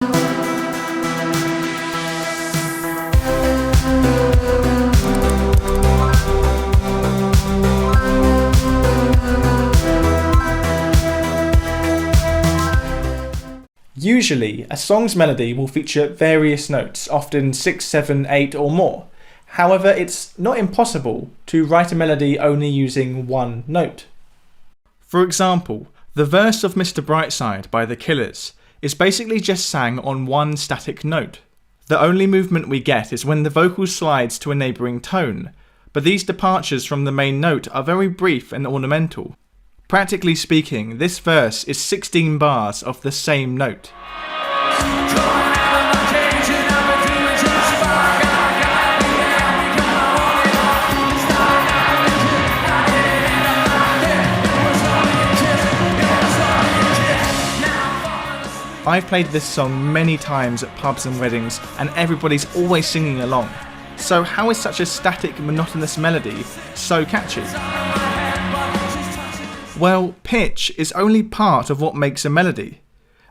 Usually, a song's melody will feature various notes, often 6, 7, 8 or more. However, it's not impossible to write a melody only using one note. For example, the verse of Mr. Brightside by The Killers is basically just sang on one static note. The only movement we get is when the vocal slides to a neighbouring tone, but these departures from the main note are very brief and ornamental. Practically speaking, this verse is 16 bars of the same note. I've played this song many times at pubs and weddings, and everybody's always singing along. So how is such a static, monotonous melody so catchy? Well, pitch is only part of what makes a melody.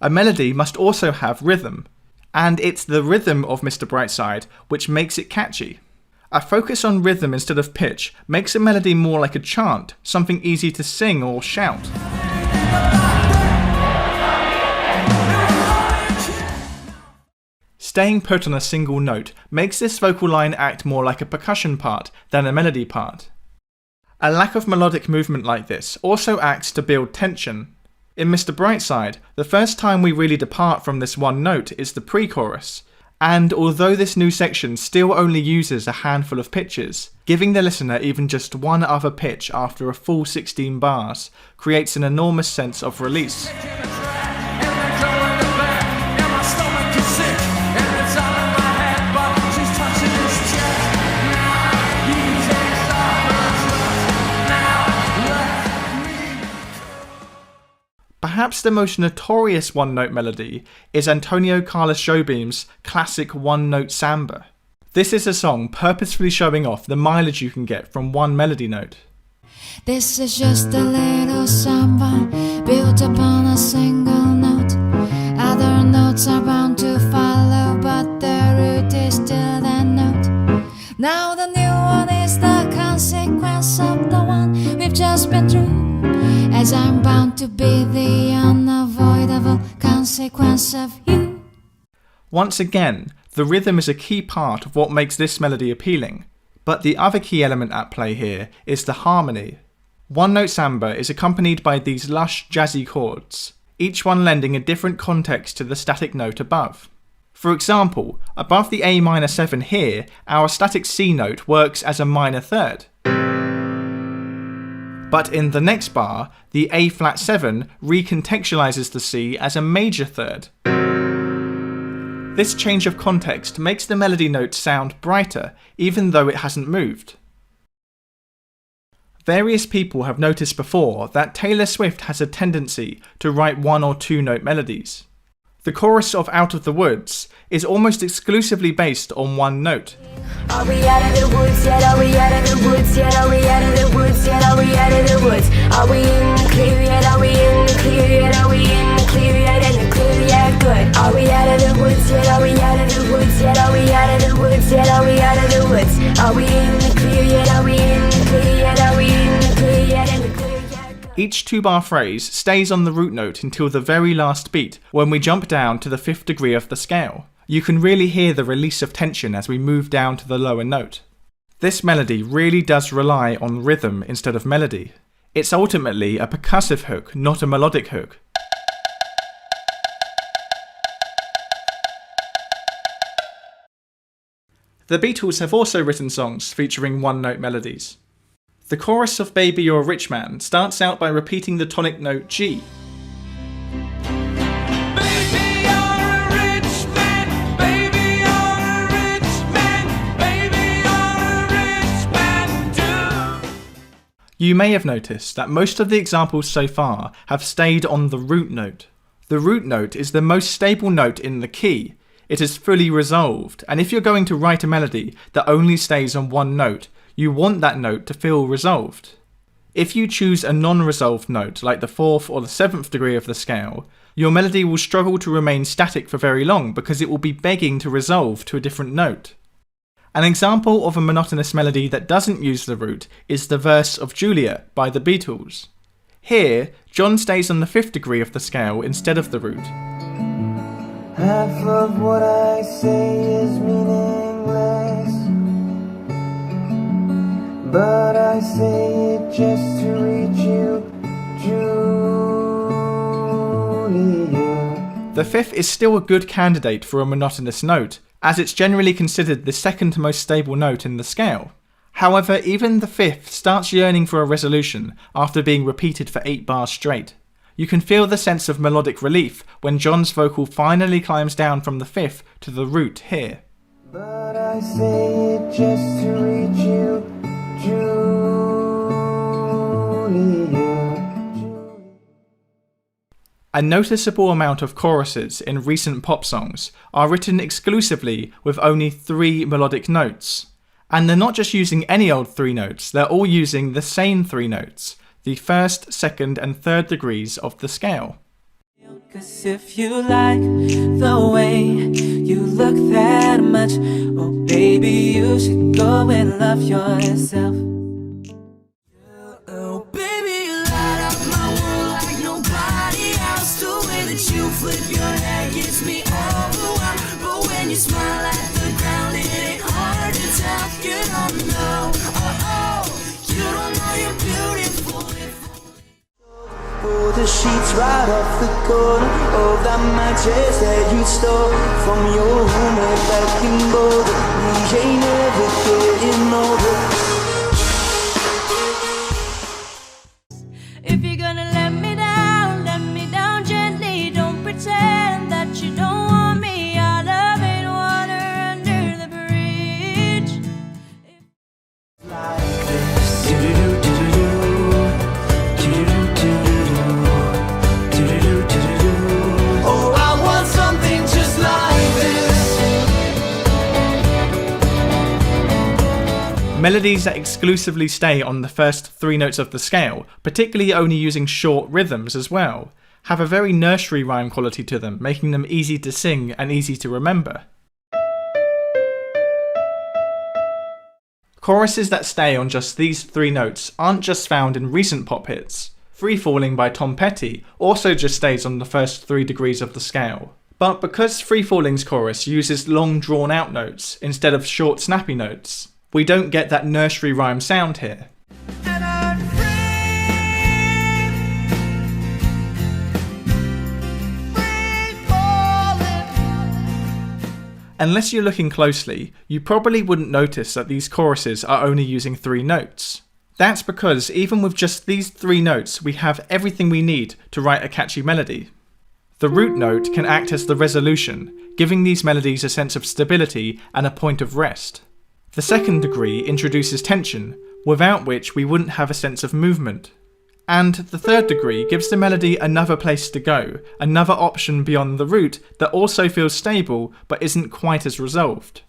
A melody must also have rhythm, and it's the rhythm of Mr. Brightside which makes it catchy. A focus on rhythm instead of pitch makes a melody more like a chant, something easy to sing or shout. Staying put on a single note makes this vocal line act more like a percussion part than a melody part. A lack of melodic movement like this also acts to build tension. In Mr. Brightside, the first time we really depart from this one note is the pre-chorus, and although this new section still only uses a handful of pitches, giving the listener even just one other pitch after a full 16 bars creates an enormous sense of release. Perhaps the most notorious one-note melody is Antonio Carlos Jobim's classic one-note samba. This is a song purposefully showing off the mileage you can get from one melody note. This is just a little samba built upon a single note. Other notes are bound to follow, but the root is still that note. Now the new one is the consequence of the one we've just been through, as I'm bound to be the unavoidable consequence of you. Once again, the rhythm is a key part of what makes this melody appealing, but the other key element at play here is the harmony. One-note samba is accompanied by these lush, jazzy chords, each one lending a different context to the static note above. For example, above the A minor 7 here, our static C note works as a minor third. But in the next bar, the A flat 7 recontextualizes the C as a major third. This change of context makes the melody note sound brighter, even though it hasn't moved. Various people have noticed before that Taylor Swift has a tendency to write one or two note melodies. The chorus of Out of the Woods is almost exclusively based on one note. Are we out of the woods yet? Are we out of the woods yet? Are we out of the woods yet? Are we out of the woods? Are we in the clear yet? Are we in the clear yet? Are we in the clear yet? In the clear yet? Good. Are we out of the woods yet? Are we out of the woods yet? Are we out of the woods yet? Are we out of the woods? Are we in the clear yet? Are we in the clear yet? Are we in the clear yet? In the clear yet? Each two-bar phrase stays on the root note until the very last beat, when we jump down to the 5th degree of the scale. You can really hear the release of tension as we move down to the lower note. This melody really does rely on rhythm instead of melody. It's ultimately a percussive hook, not a melodic hook. The Beatles have also written songs featuring one-note melodies. The chorus of Baby You're a Rich Man starts out by repeating the tonic note G. You may have noticed that most of the examples so far have stayed on the root note. The root note is the most stable note in the key. It is fully resolved, and if you're going to write a melody that only stays on one note, you want that note to feel resolved. If you choose a non-resolved note like the 4th or the 7th degree of the scale, your melody will struggle to remain static for very long because it will be begging to resolve to a different note. An example of a monotonous melody that doesn't use the root is the verse of Julia by the Beatles. Here, John stays on the 5th degree of the scale instead of the root. Half of what I say is meaningless, but I say it just to reach you, Julia. The 5th is still a good candidate for a monotonous note, as it's generally considered the second most stable note in the scale. However, even the 5th starts yearning for a resolution after being repeated for 8 bars straight. You can feel the sense of melodic relief when John's vocal finally climbs down from the 5th to the root here. But I say it just to reach you, Julia. A noticeable amount of choruses in recent pop songs are written exclusively with only 3 melodic notes. And they're not just using any old 3 notes, they're all using the same 3 notes, the 1st, 2nd and 3rd degrees of the scale. 'Cause if you like the way you look that much, oh baby, you should go and love yourself. Oh baby, you light up my world like nobody else. The way that you flip your hair gets me overwhelmed, but when you smile at the ground it ain't hard to tell. You don't know, you don't know you're beautiful. Pull the sheets right off the corner of that mattress that you stole from your roommate back in Boulder. We ain't never getting older. If you're gonna let me down gently. Don't pretend that you don't want me. Our love ain't water under the bridge. Like this. Oh, I want something just like this. Melodies that exclusively stay on the first 3 notes of the scale, particularly only using short rhythms as well, have a very nursery rhyme quality to them, making them easy to sing and easy to remember. Choruses that stay on just these 3 notes aren't just found in recent pop hits. Free Falling by Tom Petty also just stays on the first 3 degrees of the scale. But because Free Falling's chorus uses long drawn out notes instead of short snappy notes, we don't get that nursery rhyme sound here. And I'm free falling. Unless you're looking closely, you probably wouldn't notice that these choruses are only using 3 notes. That's because even with just these 3 notes, we have everything we need to write a catchy melody. The root note can act as the resolution, giving these melodies a sense of stability and a point of rest. The 2nd degree introduces tension, without which we wouldn't have a sense of movement. And the 3rd degree gives the melody another place to go, another option beyond the root that also feels stable but isn't quite as resolved.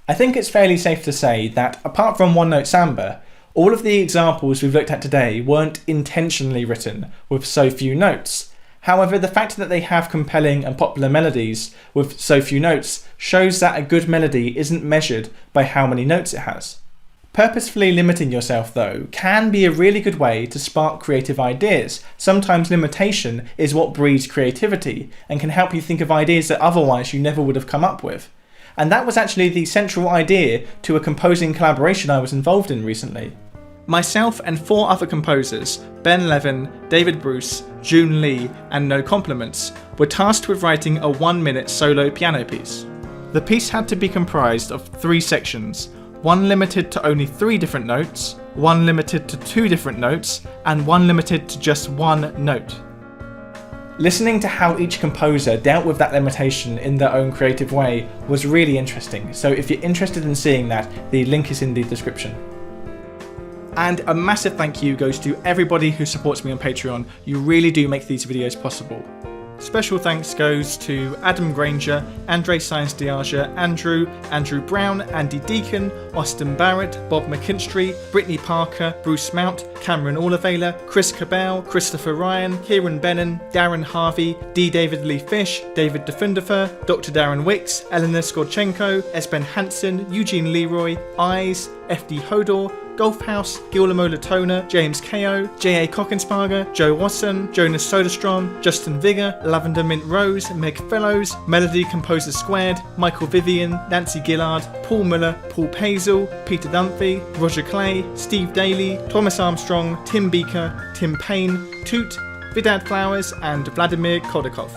I think it's fairly safe to say that apart from one note samba, all of the examples we've looked at today weren't intentionally written with so few notes. However, the fact that they have compelling and popular melodies with so few notes shows that a good melody isn't measured by how many notes it has. Purposefully limiting yourself, though, can be a really good way to spark creative ideas. Sometimes limitation is what breeds creativity and can help you think of ideas that otherwise you never would have come up with. And that was actually the central idea to a composing collaboration I was involved in recently. Myself and 4 other composers, Ben Levin, David Bruce, June Lee and No Compliments, were tasked with writing a 1-minute solo piano piece. The piece had to be comprised of 3 sections, one limited to only 3 different notes, one limited to 2 different notes, and one limited to just 1 note. Listening to how each composer dealt with that limitation in their own creative way was really interesting, so if you're interested in seeing that, the link is in the description. And a massive thank you goes to everybody who supports me on Patreon. You really do make these videos possible. Special thanks goes to Adam Granger, Andre Sainz-Diaja, Andrew Brown, Andy Deacon, Austin Barrett, Bob McKinstry, Brittany Parker, Bruce Mount, Cameron Oliveira, Chris Cabell, Christopher Ryan, Kieran Bennon, Darren Harvey, D. David Lee Fish, David Defundifer, Dr. Darren Wicks, Eleanor Skorchenko, Esben Hansen, Eugene Leroy, Eyes, FD Hodor, Golf House, Guillermo Latona, James Ko, J.A. Kockensparger, Joe Watson, Jonas Soderstrom, Justin Vigor, Lavender Mint Rose, Meg Fellows, Melody Composer Squared, Michael Vivian, Nancy Gillard, Paul Muller, Paul Pazel, Peter Dunphy, Roger Clay, Steve Daly, Thomas Armstrong, Tim Beaker, Tim Payne, Toot, Vidad Flowers and Vladimir Kodakov.